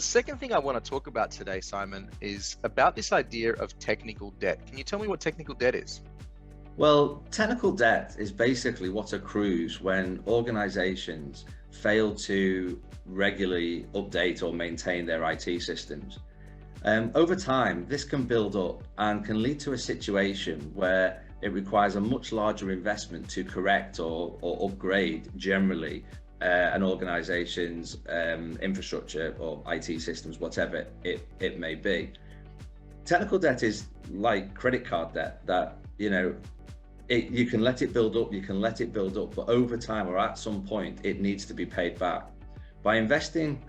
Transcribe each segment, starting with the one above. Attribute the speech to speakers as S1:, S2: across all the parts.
S1: second thing I want to talk about today, Simon, is about this idea of technical debt. Can you tell me what technical debt is?
S2: Well, technical debt is basically what accrues when organizations fail to regularly update or maintain their IT systems. Over time, this can build up and can lead to a situation where it requires a much larger investment to correct or upgrade generally an organization's infrastructure or IT systems, whatever it may be. Technical debt is like credit card debt that, you can let it build up, but over time or at some point, it needs to be paid back. By investing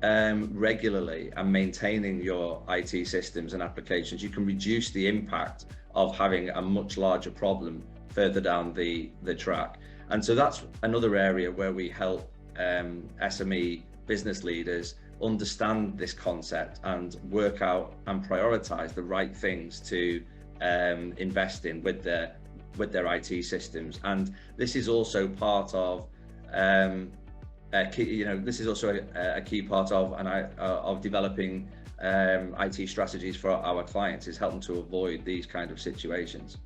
S2: regularly and maintaining your IT systems and applications, you can reduce the impact of having a much larger problem further down the track. And so that's another area where we help SME business leaders understand this concept and work out and prioritize the right things to invest in with their IT systems. And this is also part of this is also a key part of developing IT strategies for our clients, is helping to avoid these kind of situations.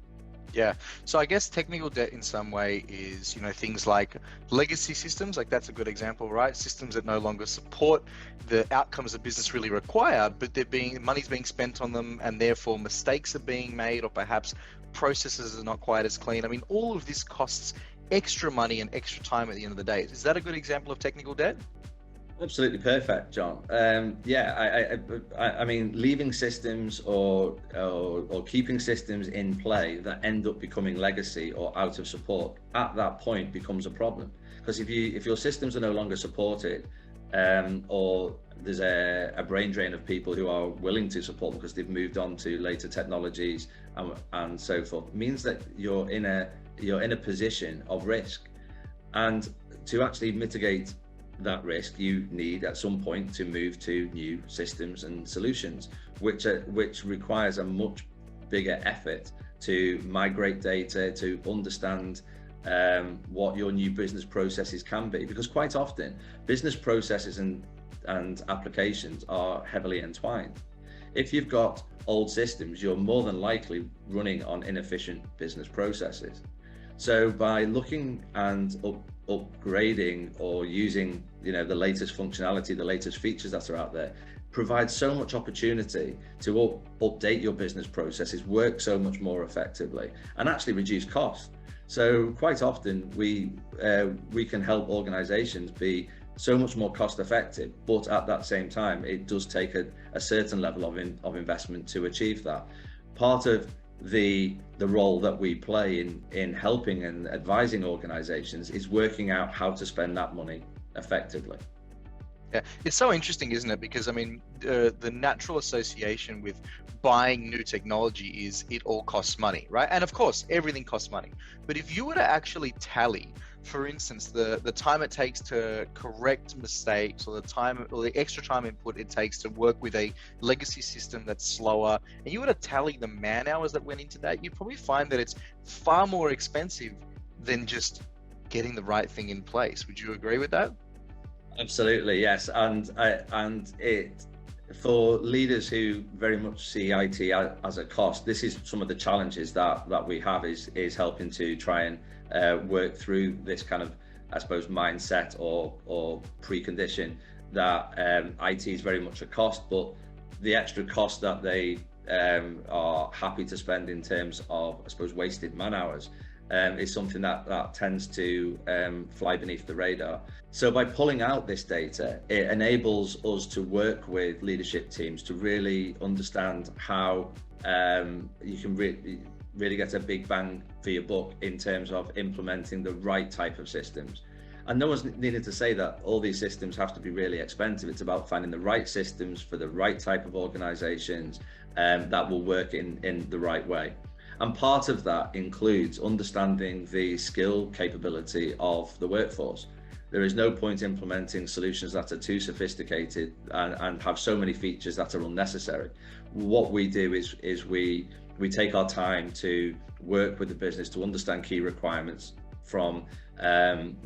S1: Yeah, so I guess technical debt in some way is, things like legacy systems, like that's a good example, right? Systems that no longer support the outcomes the business really require, but money's being spent on them, and therefore mistakes are being made, or perhaps processes are not quite as clean. I mean, all of this costs extra money and extra time at the end of the day. Is that a good example of technical debt?
S2: Absolutely perfect, John. I mean, leaving systems or keeping systems in play that end up becoming legacy or out of support at that point becomes a problem. Because if your systems are no longer supported, or there's a brain drain of people who are willing to support them because they've moved on to later technologies and so forth, means that you're in a position of risk. And to actually mitigate that risk, you need at some point to move to new systems and solutions, which requires a much bigger effort to migrate data, to understand what your new business processes can be, because quite often business processes and applications are heavily entwined. If you've got old systems, you're more than likely running on inefficient business processes. So by looking and upgrading or using the latest functionality, the latest features that are out there, provides so much opportunity to update your business processes, work so much more effectively, and actually reduce costs. So quite often we can help organizations be so much more cost effective, but at that same time it does take a certain level of investment to achieve that. Part of the role that we play in helping and advising organizations is working out how to spend that money effectively.
S1: Yeah, it's so interesting, isn't it? Because I mean, the natural association with buying new technology is it all costs money, right? And of course, everything costs money. But if you were to actually tally, for instance, the time it takes to correct mistakes, or the time or the extra time input it takes to work with a legacy system that's slower, and you were to tally the man hours that went into that, you'd probably find that it's far more expensive than just getting the right thing in place. Would you agree with that?
S2: Absolutely, yes. And it, for leaders who very much see IT as a cost, this is some of the challenges that we have, is helping to try and work through this kind of, I suppose, mindset or precondition that IT is very much a cost, but the extra cost that they are happy to spend in terms of, I suppose, wasted man hours is something that tends to fly beneath the radar. So by pulling out this data, it enables us to work with leadership teams to really understand how you can really get a big bang for your buck in terms of implementing the right type of systems. And no one's needed to say that all these systems have to be really expensive. It's about finding the right systems for the right type of organizations that will work in the right way. And part of that includes understanding the skill capability of the workforce. There is no point implementing solutions that are too sophisticated and have so many features that are unnecessary. What we do is we take our time to work with the business to understand key requirements from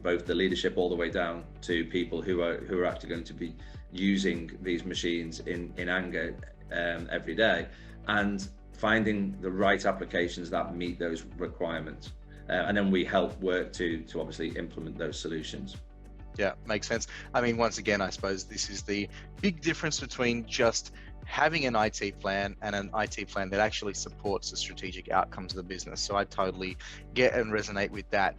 S2: both the leadership all the way down to people who are actually going to be using these machines in anger every day, and finding the right applications that meet those requirements. And then we help work to obviously implement those solutions.
S1: Yeah, makes sense. I mean, once again, I suppose this is the big difference between just having an IT plan and an IT plan that actually supports the strategic outcomes of the business. So I totally get and resonate with that.